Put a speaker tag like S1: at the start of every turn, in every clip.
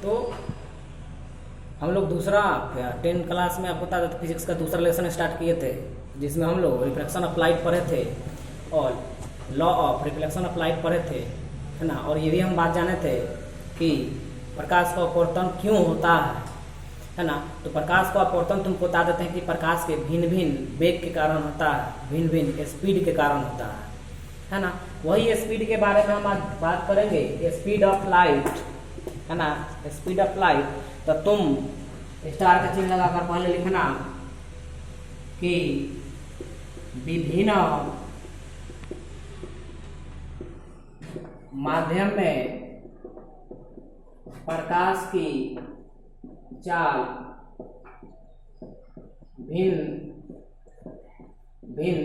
S1: तो हम लोग दूसरा 10 क्लास में आपको बता देते फिजिक्स का दूसरा लेसन स्टार्ट किए थे, जिसमें हम लोग रिफ्लेक्शन ऑफ लाइट पढ़े थे और law of reflection of light पढ़े थे, है ना। और ये भी हम बात जाने थे कि प्रकाश का अपवर्तन क्यों होता है ना। तो प्रकाश का अपवर्तन तुमको बता देते हैं कि प्रकाश के भिन्न भिन्न वेग के कारण होता है, भिन्न भिन्न स्पीड के कारण होता है ना। वही स्पीड के बारे में हम आज बात करेंगे, स्पीड ऑफ लाइट, है ना। स्पीड ऑफ लाइट, तो तुम स्टार का चिन्ह लगाकर पहले लिखना कि विभिन्न माध्यम में प्रकाश की चाल भिन्न भिन्न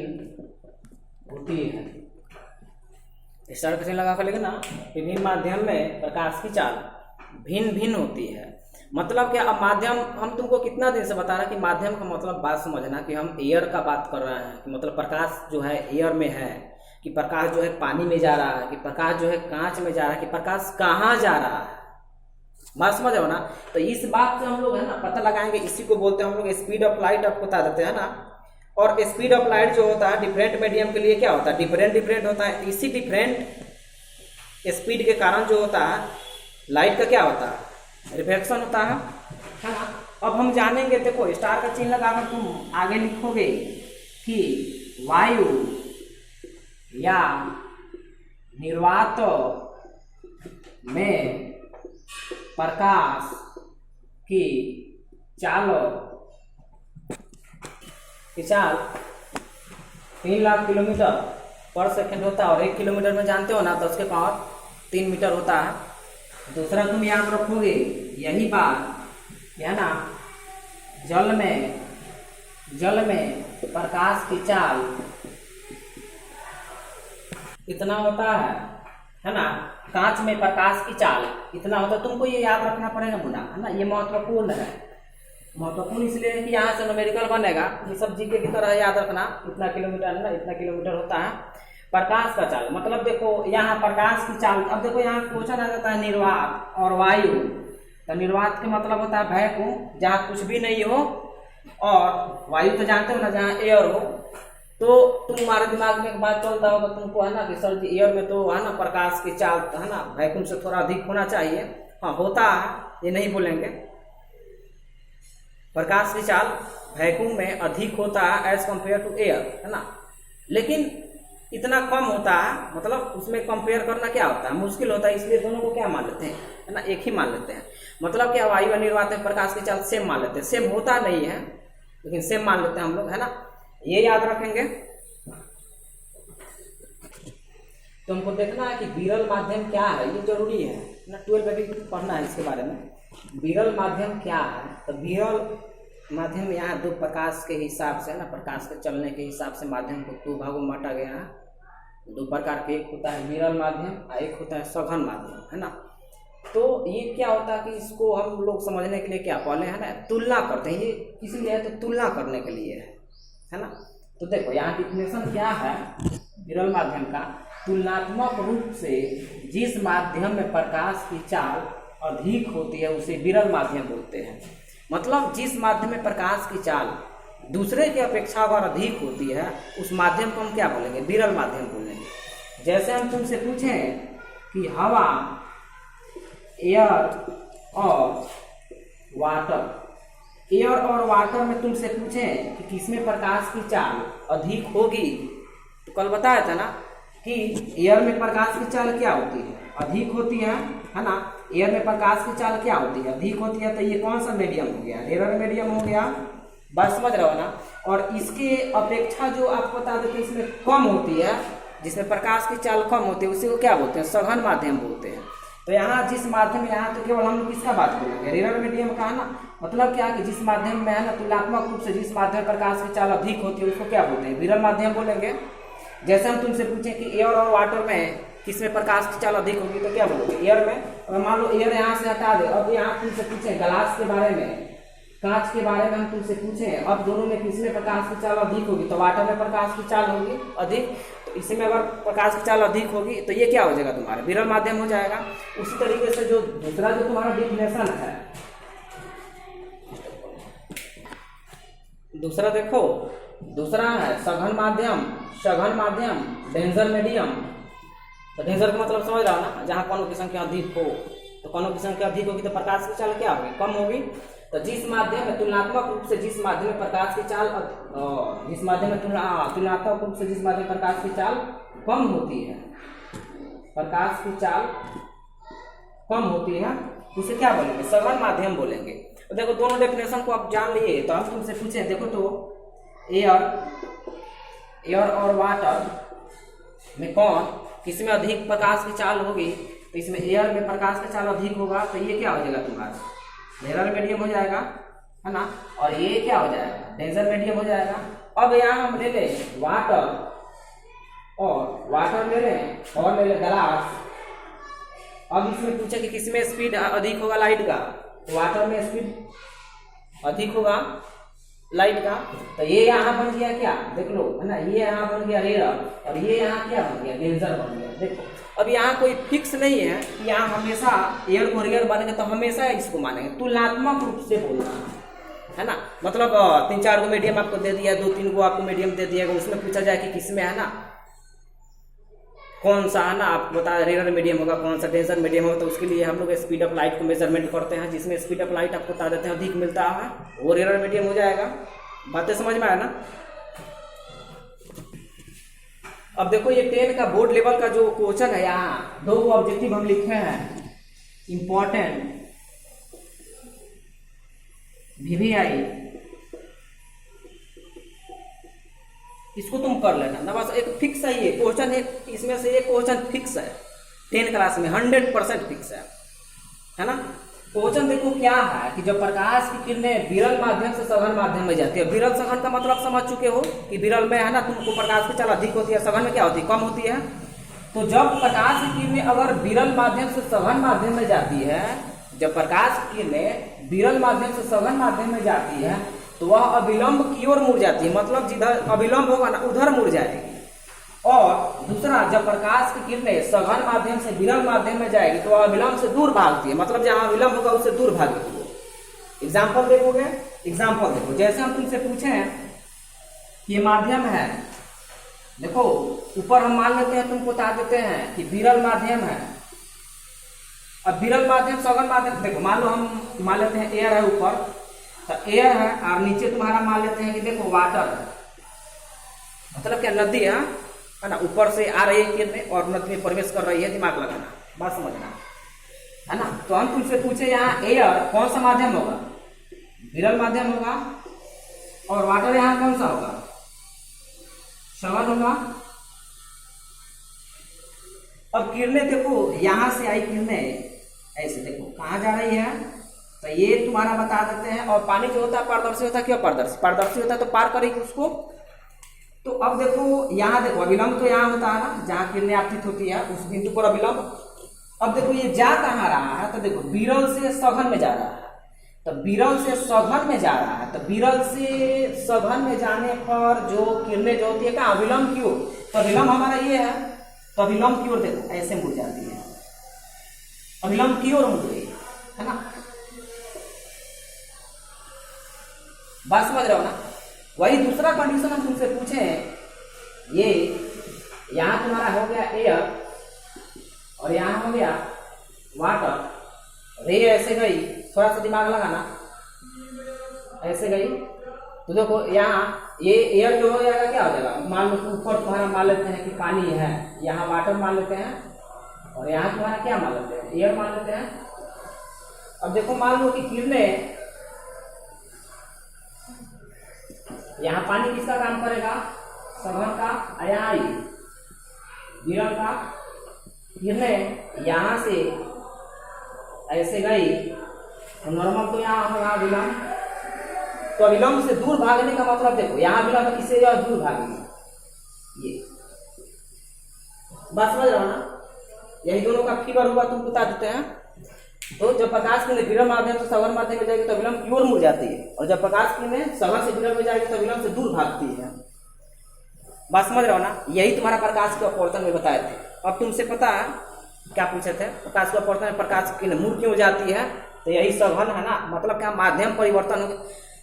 S1: होती है। स्टार का चिन्ह लगाकर लिखना, विभिन्न माध्यम में प्रकाश की चाल भिन्न भिन्न होती है। मतलब क्या, अब माध्यम हम तुमको कितना दिन से बता रहे हैं कि माध्यम का मतलब बात समझना कि हम एयर का बात कर रहे हैं, कि मतलब प्रकाश जो है एयर में है, कि प्रकाश जो है पानी में जा रहा है, कि प्रकाश जो है कांच में जा रहा है, कि प्रकाश कहाँ जा रहा है, बात समझ आओ ना। तो इस बात से हम लोग है ना पता लगाएंगे, इसी को बोलते हैं हम लोग स्पीड ऑफ लाइट, आपको बता देते हैं ना। और स्पीड ऑफ लाइट जो होता है डिफरेंट मीडियम के लिए क्या होता है, डिफरेंट होता है। इसी डिफरेंट स्पीड के कारण जो होता है लाइट का क्या होता है, रिफ्लेक्शन होता है ना। अब हम जानेंगे, देखो स्टार का चिन्ह लगाकर तुम आगे लिखोगे कि वायु या निर्वात में प्रकाश की चाल 3 लाख किलोमीटर पर सेकंड होता है, और 1 किलोमीटर में जानते हो ना तो उसके पावर 3 मीटर होता है। दूसरा तुम याद रखोगे यही बात, है ना, जल में प्रकाश की चाल इतना होता है ना। कांच में प्रकाश की चाल इतना होता है, तुमको ये याद रखना पड़ेगा मुन्ना, है ना। ये महत्वपूर्ण है, महत्वपूर्ण इसलिए है कि यहाँ से न्यूमेरिकल बनेगा, ये सब जीके की तरह याद रखना। इतना किलोमीटर है ना, इतना किलोमीटर होता है प्रकाश का चाल। मतलब देखो यहाँ प्रकाश की चाल, अब देखो यहाँ क्वेश्चन आ जाता है निर्वात और वायु। तो निर्वात का मतलब होता है वैक्यूम, जहाँ कुछ भी नहीं हो, और वायु तो जानते हो ना जहाँ एयर हो। तो तुम्हारे दिमाग में एक बात चलता होगा तुमको, है ना, कि सर जी एयर में तो है ना प्रकाश की चाल, है ना, वैक्यूम से थोड़ा अधिक होना चाहिए। हाँ होता है, ये नहीं बोलेंगे, प्रकाश की चाल वैक्यूम में अधिक होता है एज कम्पेयर टू एयर, है ना। लेकिन इतना कम होता है, मतलब उसमें कंपेयर करना क्या होता है, मुश्किल होता है। इसलिए दोनों को क्या मान लेते हैं, है ना, एक ही मान लेते हैं। मतलब क्या, वायु और निर्वात में प्रकाश की चाल सेम मान लेते हैं। सेम होता नहीं है लेकिन सेम मान लेते हैं हम लोग, है ना। ये याद रखेंगे। तुमको देखना है कि विरल माध्यम क्या है, ये जरूरी है ना, 12 में भी पढ़ना है इसके बारे में। विरल माध्यम क्या है, तो विरल माध्यम यहाँ दो प्रकाश के हिसाब से, है ना, प्रकाश के चलने के हिसाब से माध्यम को 2 भागों में बांटा गया है। 2 प्रकार के, एक होता है विरल माध्यम और एक होता है सघन माध्यम, है ना। तो ये क्या होता है कि इसको हम लोग समझने के लिए क्या पहले, है ना, तुलना करते हैं। ये किसी है तो तुलना करने के लिए है ना। तो देखो यहाँ डिफिनेशन क्या है विरल माध्यम का, तुलनात्मक रूप से जिस माध्यम में प्रकाश की चाल अधिक होती है उसे विरल माध्यम बोलते हैं। मतलब जिस माध्यम में प्रकाश की चाल दूसरे की अपेक्षा अगर अधिक होती है उस माध्यम को हम क्या बोलेंगे, विरल माध्यम बोलेंगे। जैसे हम तुमसे पूछें कि हवा, एयर और वाटर, एयर और वाटर में तुमसे पूछें कि किसमें प्रकाश की चाल अधिक होगी, तो कल बताया था ना कि एयर में प्रकाश की चाल क्या होती है, अधिक होती है ना। एयर में प्रकाश की चाल क्या होती है, अधिक होती है। तो ये कौन सा मीडियम हो गया, रेयर मीडियम हो गया, बात समझ रहे हो ना। और इसके अपेक्षा जो आपको बता देते इसमें कम होती है, जिसमें प्रकाश की चाल कम होती है, उसी को क्या बोलते हैं, सघन माध्यम बोलते हैं। तो यहाँ जिस माध्यम में, यहाँ तो केवल हम किसका बात करेंगे, रेयर मीडियम का, है ना। मतलब क्या कि जिस माध्यम में, है ना, तुलनात्मक रूप से जिस माध्यम प्रकाश की चाल अधिक होती है उसको क्या बोलते हैं, विरल माध्यम बोलेंगे। जैसे हम तुमसे पूछें कि एयर और वाटर में किसमें प्रकाश की चाल अधिक होगी, तो क्या बोलोगे, एयर में। अगर मान लो एयर यहाँ से हटा दे, अब यहाँ तुमसे पूछें ग्लास के बारे में, कांच के बारे में हम तुमसे पूछें, अब दोनों में किसमें प्रकाश की चाल अधिक होगी, तो वाटर में प्रकाश की चाल होगी अधिक। तो इसमें अगर प्रकाश की चाल अधिक होगी तो ये क्या हो जाएगा, तुम्हारा विरल माध्यम हो जाएगा। उसी तरीके से जो दूसरा जो तुम्हारा डिफिनेशन है, दूसरा देखो, दूसरा है सघन माध्यम, सघन माध्यम, डेंजर मीडियम। तो डेंजर का मतलब समझ रहा हो ना, जहाँ कणों की संख्या अधिक हो, तो कणों की संख्या अधिक होगी तो प्रकाश की चाल क्या होगी, कम होगी। तो जिस माध्यम में तुलनात्मक रूप से जिस माध्यम में प्रकाश की चाल, जिस माध्यम में तुलनात्मक रूप से जिस माध्यम में प्रकाश की चाल कम होती है, प्रकाश की चाल कम होती है, उसे क्या बोलेंगे, सघन माध्यम बोलेंगे। तो देखो दोनों डेफिनेशन को आप जान लिए। तो हम तुमसे पूछे, देखो तो एयर और वाटर में कौन, किसमें अधिक प्रकाश की चाल होगी, तो इसमें एयर में प्रकाश का चाल अधिक होगा, तो ये क्या हो जाएगा तुम्हारा, विरल मीडियम हो जाएगा, है ना। और ये क्या हो जाएगा, डेंजर मीडियम हो जाएगा। अब यहाँ हम ले लें वाटर, और वाटर ले लें और ले लें ग्लास। अब इसमें पूछे कि किसमें स्पीड अधिक होगा लाइट का, तो वाटर में स्पीड अधिक होगा लाइट का। तो ये यहाँ बन गया क्या, देख लो, है ना, ये यहाँ बन गया रेयर, और ये यहाँ क्या बन गया, डेंजर बन गया। देखो अब यहाँ कोई फिक्स नहीं है कि यहाँ हमेशा एयर को रेयर बनेंगे तो हमेशा इसको मानेंगे, तुलनात्मक रूप से बोलना है ना। मतलब 3-4 गो मीडियम आपको दे दिया, 2-3 गो आपको मीडियम दे दिया, उसमें पूछा जाए कि किसमें, है ना, कौन सा, है ना, आप बता रेयर मीडियम होगा, कौन सा डेंजर मीडियम होगा, तो उसके लिए हम लोग स्पीड ऑफ लाइट को मेजरमेंट करते हैं। जिसमें स्पीड ऑफ लाइट आपको बता देते हैं अधिक मिलता है, वो रेयर मीडियम हो जाएगा। बातें समझ में आया ना। अब देखो ये 10 का बोर्ड लेवल का जो क्वेश्चन है, यहाँ 2 ऑब्जेक्टिव हम लिखे हैं, इंपॉर्टेंट VVI, इसको तुम कर लेना ना, बस एक फिक्स है ये क्वेश्चन, एक इसमें से एक क्वेश्चन फिक्स है 10 क्लास में, 100% फिक्स है ना। क्वेश्चन देखो क्या है कि जब प्रकाश की किरणें विरल माध्यम से सघन माध्यम में जाती है, विरल सघन का मतलब समझ चुके हो कि विरल में, है ना, तुमको प्रकाश की चाल अधिक होती है, सघन में क्या होती है, कम होती है। तो जब प्रकाश की किरणें अगर विरल माध्यम से सघन माध्यम में जाती है, जब प्रकाश की किरणें विरल माध्यम से सघन माध्यम में जाती है, तो वह अविलंब की ओर मुड़ जाती है, मतलब जिधर अविलंब होगा ना उधर मुड़ जाएगी। और दूसरा, जब प्रकाश की किरणें सघन माध्यम से विरल माध्यम में जाएगी तो वह अविलंब से दूर भागती है, मतलब जहां अविलंब होगा उससे दूर भागेगी। एग्जाम्पल देखोगे, एग्जाम्पल देखो, जैसे हम तुमसे पूछे हैं ये माध्यम है, देखो ऊपर हम मान लेते हैं, तुमको बता देते हैं कि विरल माध्यम है। अब विरल माध्यम सघन माध्यम, देखो मान लो हम मान लेते हैं एयर है ऊपर, तो एयर है, और नीचे तुम्हारा मान लेते हैं कि देखो वाटर है, मतलब क्या, नदी है ना, ऊपर से आ रही है किरणें और नदी में प्रवेश कर रही है, दिमाग लगाना, बात समझना, है ना। तो हम तुमसे पूछे यहाँ एयर कौन सा माध्यम होगा, विरल माध्यम होगा, और वाटर यहाँ कौन सा होगा, सघन होगा। अब किरणें देखो यहाँ से आई किरणें, ऐसे देखो कहाँ जा रही है, तो ये तुम्हारा बता देते हैं। और पानी जो होता है पारदर्शी होता है, क्यों पारदर्शी, पारदर्शी होता है तो पार करेगी उसको। तो अब देखो यहाँ देखो अविलंब तो यहाँ होता है ना, जहाँ किरणें आपतित होती है उस बिंदु पर अविलंब। अब देखो ये जा कहाँ रहा है, तो देखो विरल से सघन में जा रहा है, तो विरल से सघन में जा रहा है, तो विरल से सघन में जाने पर जो किरणें जो होती है कहाँ, अविलंब की ओर। तो अविलंब हमारा ये है, तो अविलंब की ओर देखो ऐसे मुड़ जाती है, अविलंब की ओर मुड़ रही है ना, बात समझ रहे हो ना। वही दूसरा कंडीशन हम तुमसे पूछे, ये यहाँ तुम्हारा हो गया एयर और यहाँ हो गया वाटर, रे ऐसे गई, थोड़ा सा दिमाग लगाना, ऐसे गई, तो देखो यहाँ ये एयर जो हो जाएगा क्या हो जाएगा, मान लो ऊपर तुम्हारा मान लेते हैं कि पानी है, यहाँ वाटर मान लेते हैं, और यहाँ तुम्हारा क्या मान लेते हैं, एयर मान लेते हैं। अब देखो मान लो कि किरणें, यहाँ पानी किसका काम करेगा, सघन का, यहाँ आई विरल का। किरणें यहाँ से ऐसे गई, तो नॉर्मल तो यहाँ होगा विलंब, तो अविलंब से दूर भागने का मतलब देखो यहाँ विलंब, इससे जो दूर भागेगी, ये बात समझ रहा हो ना। यही दोनों का फिगर हुआ, तुम बता देते हैं। तो जब प्रकाश की विरल माध्यम से सघन माध्यम में जाएगी तो विलंब की ओर मुड़ जाती है, और जब प्रकाश की सघन से विरल में जाएगी तो विलंब से दूर भागती है। बात समझ रहे हो ना, यही तुम्हारा प्रकाश के अपवर्तन में बताए थे। अब तुमसे पता है क्या पूछे थे, प्रकाश के अपवर्तन में प्रकाश की मूड क्यों जाती है, तो यही सघन है ना, मतलब क्या माध्यम परिवर्तन हो।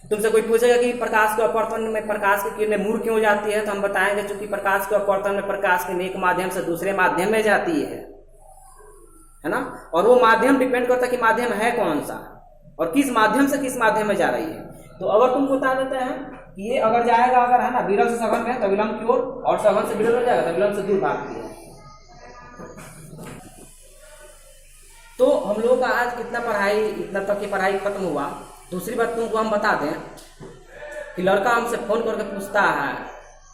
S1: तुमसे कोई पूछेगा कि प्रकाश के अपवर्तन में प्रकाश की किरणें मूड क्यों जाती है, तो हम बताएंगे चूंकि प्रकाश के अपवर्तन में प्रकाश की एक माध्यम से दूसरे माध्यम में जाती है ना, और वो माध्यम डिपेंड करता है कि माध्यम है कौन सा और किस माध्यम से किस माध्यम में जा रही है। तो अगर तुम बता देते हैं कि ये अगर जाएगा अगर है ना विरल से सघन में तो विलंब की ओर, और सघन से विरल हो जाएगा तो विलंब से दूर भागती है। तो हम लोगों का आज इतना पढ़ाई, इतना तक की पढ़ाई खत्म हुआ। दूसरी बात तुमको हम बता दें कि लड़का हमसे फोन करके पूछता है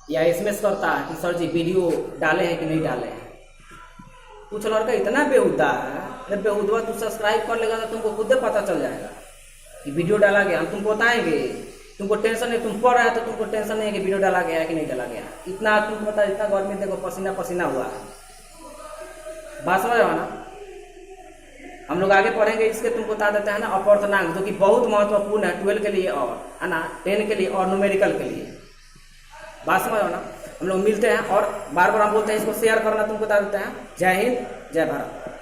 S1: या एसएमएस करता है कि सर जी वीडियो डाले हैं कि नहीं डाले हैं। कुछ लड़का इतना बेहुदा है, अरे बेहुदा तू सब्सक्राइब कर लेगा तो तुमको खुद पता चल जाएगा कि वीडियो डाला गया। हम तुमको बताएंगे, तुमको टेंशन नहीं, तुम पढ़ रहे हो तो तुमको टेंशन नहीं है कि वीडियो डाला गया है कि नहीं डाला गया। इतना तुमको पता, इतना गर्मी देखो पसीना पसीना हुआ है। बात समझ रहे हो ना, हम लोग आगे पढ़ेंगे इसके तुमको बता देते हैं ना अपवर्तनांक, जो कि बहुत महत्वपूर्ण है 12 के लिए और है ना 10 के लिए और न्यूमेरिकल के लिए। बात समझ रहे हो ना, हम लोग मिलते हैं और बार बार हम बोलते हैं इसको शेयर करना तुमको बता देते हैं। जय हिंद, जय भारत।